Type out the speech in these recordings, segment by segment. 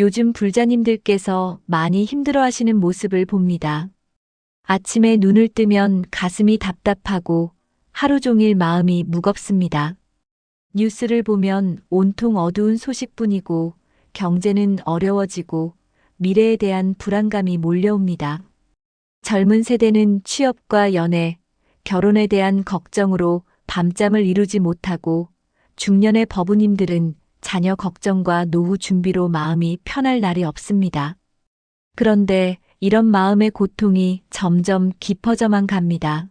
요즘 불자님들께서 많이 힘들어하시는 모습을 봅니다. 아침에 눈을 뜨면 가슴이 답답하고 하루 종일 마음이 무겁습니다. 뉴스를 보면 온통 어두운 소식뿐이고 경제는 어려워지고 미래에 대한 불안감이 몰려옵니다. 젊은 세대는 취업과 연애, 결혼에 대한 걱정으로 밤잠을 이루지 못하고 중년의 법우님들은 자녀 걱정과 노후 준비로 마음이 편할 날이 없습니다. 그런데 이런 마음의 고통이 점점 깊어져만 갑니다.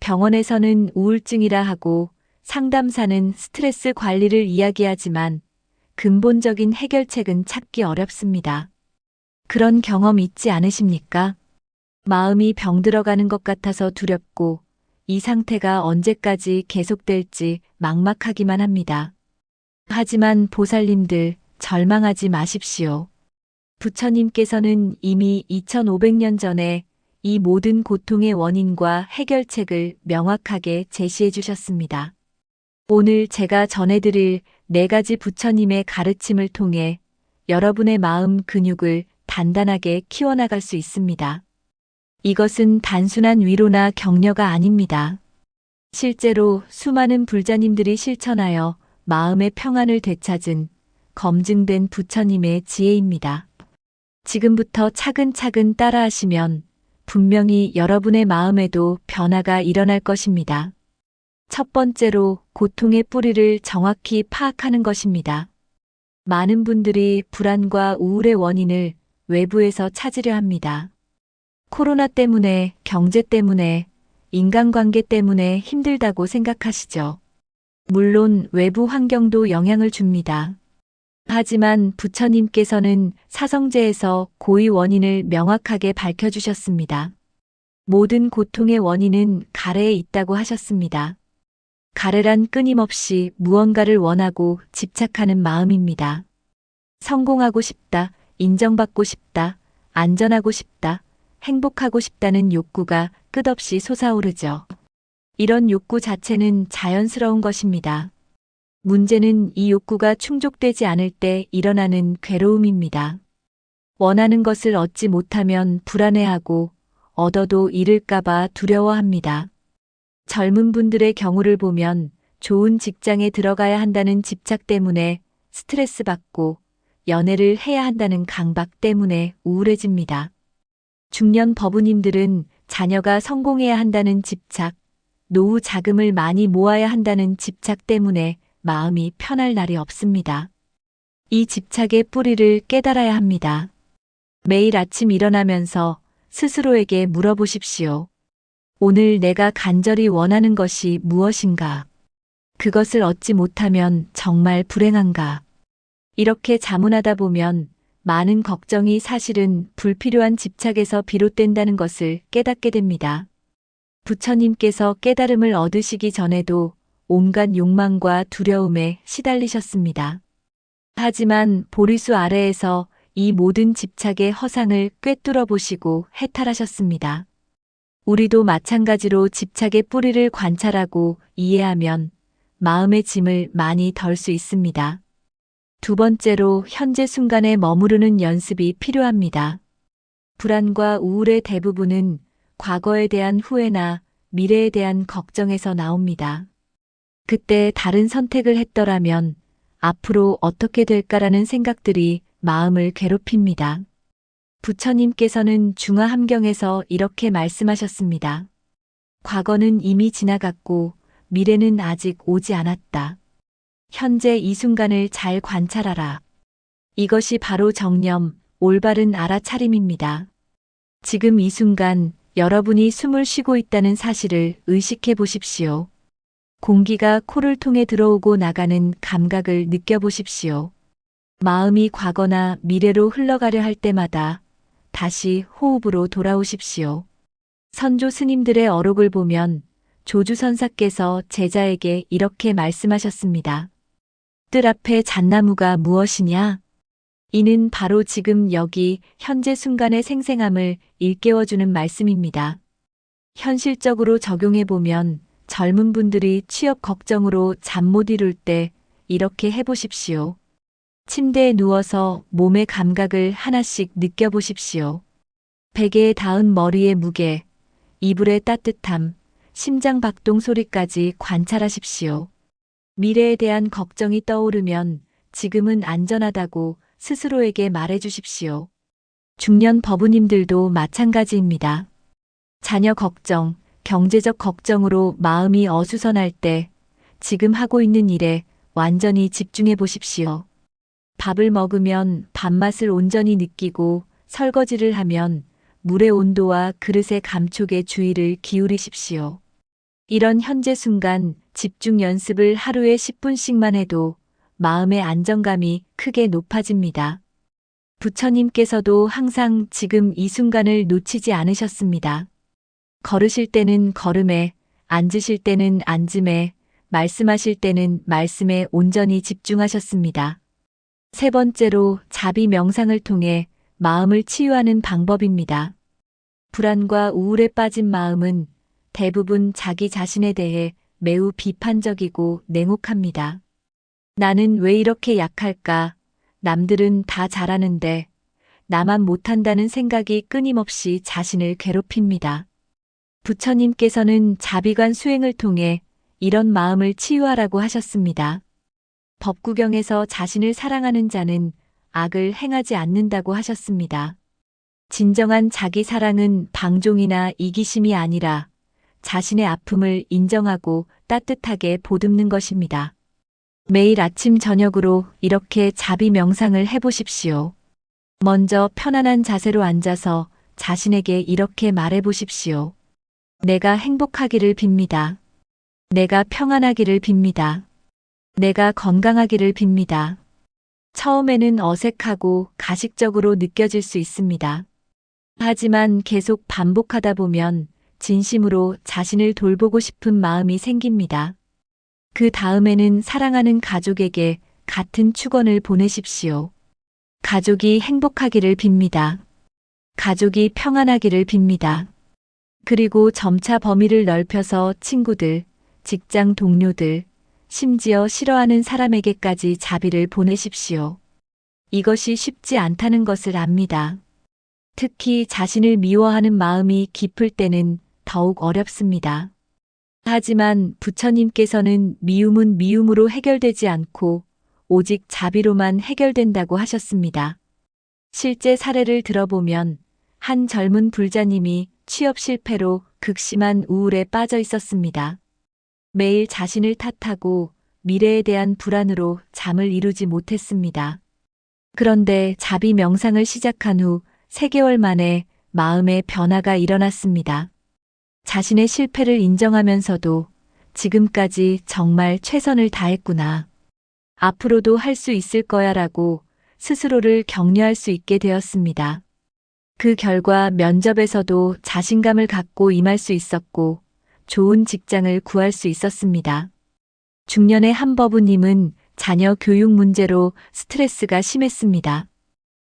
병원에서는 우울증이라 하고 상담사는 스트레스 관리를 이야기하지만 근본적인 해결책은 찾기 어렵습니다. 그런 경험 있지 않으십니까? 마음이 병들어가는 것 같아서 두렵고 이 상태가 언제까지 계속될지 막막하기만 합니다. 하지만 보살님들 절망하지 마십시오. 부처님께서는 이미 2500년 전에 이 모든 고통의 원인과 해결책을 명확하게 제시해 주셨습니다. 오늘 제가 전해드릴 4가지 부처님의 가르침을 통해 여러분의 마음 근육을 단단하게 키워나갈 수 있습니다. 이것은 단순한 위로나 격려가 아닙니다. 실제로 수많은 불자님들이 실천하여 마음의 평안을 되찾은 검증된 부처님의 지혜입니다. 지금부터 차근차근 따라하시면 분명히 여러분의 마음에도 변화가 일어날 것입니다. 첫 번째로 고통의 뿌리를 정확히 파악하는 것입니다. 많은 분들이 불안과 우울의 원인을 외부에서 찾으려 합니다. 코로나 때문에, 경제 때문에, 인간관계 때문에 힘들다고 생각하시죠. 물론 외부 환경도 영향을 줍니다. 하지만 부처님께서는 사성제에서 고의 원인을 명확하게 밝혀주셨습니다. 모든 고통의 원인은 가래에 있다고 하셨습니다. 가래란 끊임없이 무언가를 원하고 집착하는 마음입니다. 성공하고 싶다, 인정받고 싶다, 안전하고 싶다, 행복하고 싶다는 욕구가 끝없이 솟아오르죠. 이런 욕구 자체는 자연스러운 것입니다. 문제는 이 욕구가 충족되지 않을 때 일어나는 괴로움입니다. 원하는 것을 얻지 못하면 불안해하고 얻어도 잃을까봐 두려워합니다. 젊은 분들의 경우를 보면 좋은 직장에 들어가야 한다는 집착 때문에 스트레스 받고 연애를 해야 한다는 강박 때문에 우울해집니다. 중년 법우님들은 자녀가 성공해야 한다는 집착, 노후 자금을 많이 모아야 한다는 집착 때문에 마음이 편할 날이 없습니다. 이 집착의 뿌리를 깨달아야 합니다. 매일 아침 일어나면서 스스로에게 물어보십시오. 오늘 내가 간절히 원하는 것이 무엇인가? 그것을 얻지 못하면 정말 불행한가? 이렇게 자문하다 보면 많은 걱정이 사실은 불필요한 집착에서 비롯된다는 것을 깨닫게 됩니다. 부처님께서 깨달음을 얻으시기 전에도 온갖 욕망과 두려움에 시달리셨습니다. 하지만 보리수 아래에서 이 모든 집착의 허상을 꿰뚫어 보시고 해탈하셨습니다. 우리도 마찬가지로 집착의 뿌리를 관찰하고 이해하면 마음의 짐을 많이 덜 수 있습니다. 두 번째로 현재 순간에 머무르는 연습이 필요합니다. 불안과 우울의 대부분은 과거에 대한 후회나 미래에 대한 걱정에서 나옵니다. 그때 다른 선택을 했더라면 앞으로 어떻게 될까라는 생각들이 마음을 괴롭힙니다. 부처님께서는 중화함경에서 이렇게 말씀하셨습니다. 과거는 이미 지나갔고 미래는 아직 오지 않았다. 현재 이 순간을 잘 관찰하라. 이것이 바로 정념, 올바른 알아차림입니다. 지금 이 순간 여러분이 숨을 쉬고 있다는 사실을 의식해 보십시오. 공기가 코를 통해 들어오고 나가는 감각을 느껴보십시오. 마음이 과거나 미래로 흘러가려 할 때마다 다시 호흡으로 돌아오십시오. 선조 스님들의 어록을 보면 조주선사께서 제자에게 이렇게 말씀하셨습니다. 뜰 앞에 잣나무가 무엇이냐? 이는 바로 지금 여기 현재 순간의 생생함을 일깨워주는 말씀입니다. 현실적으로 적용해보면 젊은 분들이 취업 걱정으로 잠 못 이룰 때 이렇게 해보십시오. 침대에 누워서 몸의 감각을 하나씩 느껴보십시오. 베개에 닿은 머리의 무게, 이불의 따뜻함, 심장 박동 소리까지 관찰하십시오. 미래에 대한 걱정이 떠오르면 지금은 안전하다고 스스로에게 말해주십시오. 중년 법우님들도 마찬가지입니다. 자녀 걱정, 경제적 걱정으로 마음이 어수선할 때 지금 하고 있는 일에 완전히 집중해 보십시오. 밥을 먹으면 밥맛을 온전히 느끼고 설거지를 하면 물의 온도와 그릇의 감촉에 주의를 기울이십시오. 이런 현재 순간 집중 연습을 하루에 10분씩만 해도 마음의 안정감이 크게 높아집니다. 부처님께서도 항상 지금 이 순간을 놓치지 않으셨습니다. 걸으실 때는 걸음에, 앉으실 때는 앉음에, 말씀하실 때는 말씀에 온전히 집중하셨습니다. 세 번째로 자비 명상을 통해 마음을 치유하는 방법입니다. 불안과 우울에 빠진 마음은 대부분 자기 자신에 대해 매우 비판적이고 냉혹합니다. 나는 왜 이렇게 약할까? 남들은 다 잘하는데 나만 못한다는 생각이 끊임없이 자신을 괴롭힙니다. 부처님께서는 자비관 수행을 통해 이런 마음을 치유하라고 하셨습니다. 법구경에서 자신을 사랑하는 자는 악을 행하지 않는다고 하셨습니다. 진정한 자기 사랑은 방종이나 이기심이 아니라 자신의 아픔을 인정하고 따뜻하게 보듬는 것입니다. 매일 아침 저녁으로 이렇게 자비 명상을 해보십시오. 먼저 편안한 자세로 앉아서 자신에게 이렇게 말해보십시오. 내가 행복하기를 빕니다. 내가 평안하기를 빕니다. 내가 건강하기를 빕니다. 처음에는 어색하고 가식적으로 느껴질 수 있습니다. 하지만 계속 반복하다 보면 진심으로 자신을 돌보고 싶은 마음이 생깁니다. 그 다음에는 사랑하는 가족에게 같은 축원을 보내십시오. 가족이 행복하기를 빕니다. 가족이 평안하기를 빕니다. 그리고 점차 범위를 넓혀서 친구들, 직장 동료들, 심지어 싫어하는 사람에게까지 자비를 보내십시오. 이것이 쉽지 않다는 것을 압니다. 특히 자신을 미워하는 마음이 깊을 때는 더욱 어렵습니다. 하지만 부처님께서는 미움은 미움으로 해결되지 않고 오직 자비로만 해결된다고 하셨습니다. 실제 사례를 들어보면 한 젊은 불자님이 취업 실패로 극심한 우울에 빠져 있었습니다. 매일 자신을 탓하고 미래에 대한 불안으로 잠을 이루지 못했습니다. 그런데 자비 명상을 시작한 후 3개월 만에 마음의 변화가 일어났습니다. 자신의 실패를 인정하면서도 지금까지 정말 최선을 다했구나. 앞으로도 할 수 있을 거야 라고 스스로를 격려할 수 있게 되었습니다. 그 결과 면접에서도 자신감을 갖고 임할 수 있었고 좋은 직장을 구할 수 있었습니다. 중년의 한 법우님은 자녀 교육 문제로 스트레스가 심했습니다.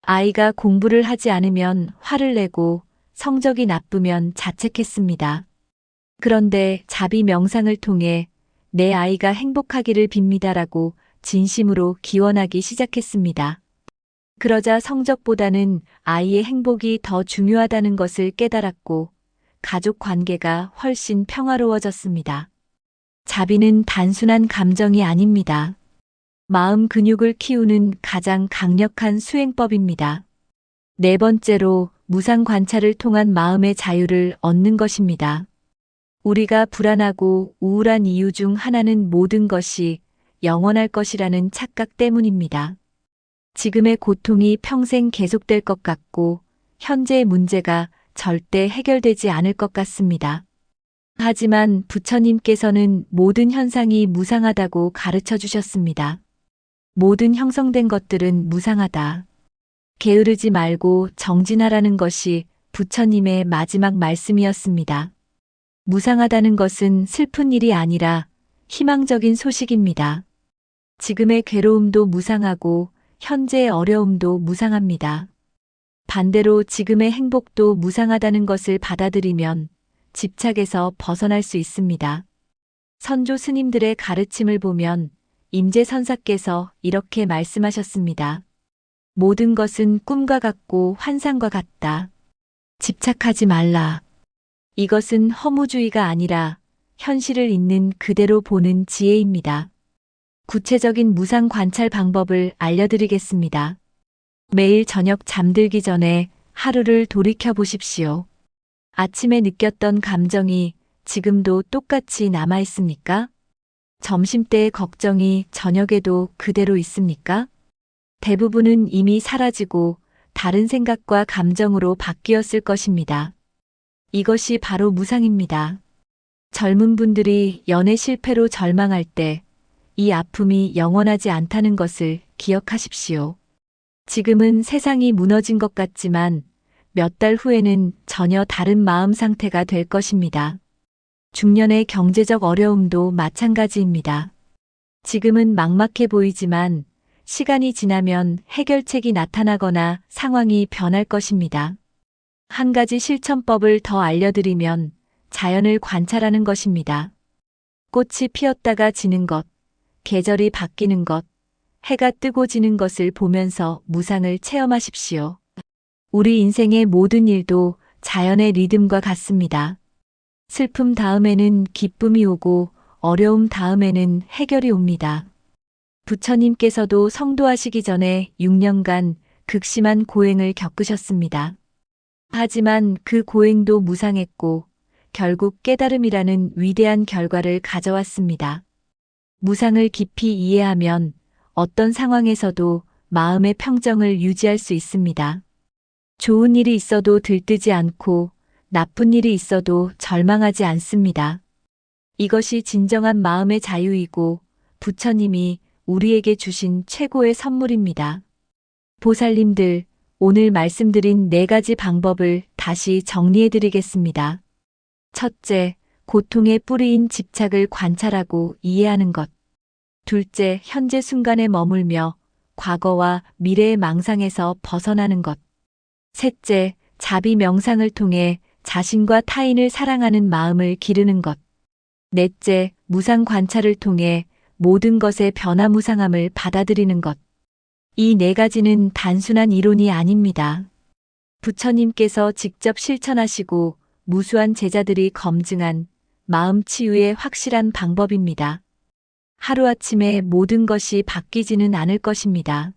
아이가 공부를 하지 않으면 화를 내고 성적이 나쁘면 자책했습니다. 그런데 자비 명상을 통해 내 아이가 행복하기를 빕니다라고 진심으로 기원하기 시작했습니다. 그러자 성적보다는 아이의 행복이 더 중요하다는 것을 깨달았고 가족 관계가 훨씬 평화로워졌습니다. 자비는 단순한 감정이 아닙니다. 마음 근육을 키우는 가장 강력한 수행법입니다. 네 번째로 무상 관찰을 통한 마음의 자유를 얻는 것입니다. 우리가 불안하고 우울한 이유 중 하나는 모든 것이 영원할 것이라는 착각 때문입니다. 지금의 고통이 평생 계속될 것 같고 현재의 문제가 절대 해결되지 않을 것 같습니다. 하지만 부처님께서는 모든 현상이 무상하다고 가르쳐 주셨습니다. 모든 형성된 것들은 무상하다. 게으르지 말고 정진하라는 것이 부처님의 마지막 말씀이었습니다. 무상하다는 것은 슬픈 일이 아니라 희망적인 소식입니다. 지금의 괴로움도 무상하고 현재의 어려움도 무상합니다. 반대로 지금의 행복도 무상하다는 것을 받아들이면 집착에서 벗어날 수 있습니다. 선조 스님들의 가르침을 보면 임재선사께서 이렇게 말씀하셨습니다. 모든 것은 꿈과 같고 환상과 같다. 집착하지 말라. 이것은 허무주의가 아니라 현실을 있는 그대로 보는 지혜입니다. 구체적인 무상 관찰 방법을 알려드리겠습니다. 매일 저녁 잠들기 전에 하루를 돌이켜 보십시오. 아침에 느꼈던 감정이 지금도 똑같이 남아 있습니까? 점심때의 걱정이 저녁에도 그대로 있습니까? 대부분은 이미 사라지고 다른 생각과 감정으로 바뀌었을 것입니다. 이것이 바로 무상입니다. 젊은 분들이 연애 실패로 절망할 때 이 아픔이 영원하지 않다는 것을 기억하십시오. 지금은 세상이 무너진 것 같지만 몇 달 후에는 전혀 다른 마음 상태가 될 것입니다. 중년의 경제적 어려움도 마찬가지입니다. 지금은 막막해 보이지만 시간이 지나면 해결책이 나타나거나 상황이 변할 것입니다. 한 가지 실천법을 더 알려드리면 자연을 관찰하는 것입니다. 꽃이 피었다가 지는 것, 계절이 바뀌는 것, 해가 뜨고 지는 것을 보면서 무상을 체험하십시오. 우리 인생의 모든 일도 자연의 리듬과 같습니다. 슬픔 다음에는 기쁨이 오고 어려움 다음에는 해결이 옵니다. 부처님께서도 성도하시기 전에 6년간 극심한 고행을 겪으셨습니다. 하지만 그 고행도 무상했고 결국 깨달음이라는 위대한 결과를 가져왔습니다. 무상을 깊이 이해하면 어떤 상황에서도 마음의 평정을 유지할 수 있습니다. 좋은 일이 있어도 들뜨지 않고 나쁜 일이 있어도 절망하지 않습니다. 이것이 진정한 마음의 자유이고 부처님이 우리에게 주신 최고의 선물입니다. 보살님들, 오늘 말씀드린 4가지 방법을 다시 정리해드리겠습니다. 첫째, 고통의 뿌리인 집착을 관찰하고 이해하는 것. 둘째, 현재 순간에 머물며 과거와 미래의 망상에서 벗어나는 것. 셋째, 자비 명상을 통해 자신과 타인을 사랑하는 마음을 기르는 것. 넷째, 무상 관찰을 통해 모든 것의 변화무상함을 받아들이는 것. 이 4가지는 단순한 이론이 아닙니다. 부처님께서 직접 실천하시고 무수한 제자들이 검증한 마음 치유의 확실한 방법입니다. 하루아침에 모든 것이 바뀌지는 않을 것입니다.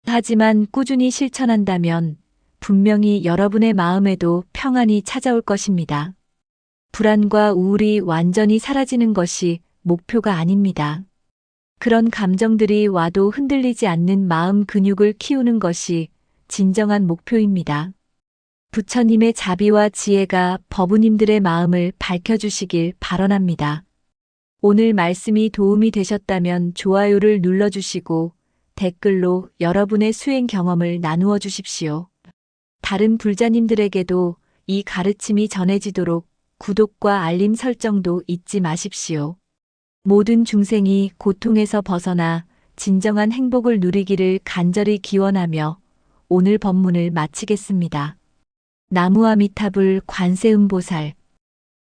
하지만 꾸준히 실천한다면 분명히 여러분의 마음에도 평안이 찾아올 것입니다. 불안과 우울이 완전히 사라지는 것이 목표가 아닙니다. 그런 감정들이 와도 흔들리지 않는 마음 근육을 키우는 것이 진정한 목표입니다. 부처님의 자비와 지혜가 법우님들의 마음을 밝혀주시길 발언합니다. 오늘 말씀이 도움이 되셨다면 좋아요를 눌러주시고 댓글로 여러분의 수행 경험을 나누어 주십시오. 다른 불자님들에게도 이 가르침이 전해지도록 구독과 알림 설정도 잊지 마십시오. 모든 중생이 고통에서 벗어나 진정한 행복을 누리기를 간절히 기원하며 오늘 법문을 마치겠습니다. 나무아미타불 관세음보살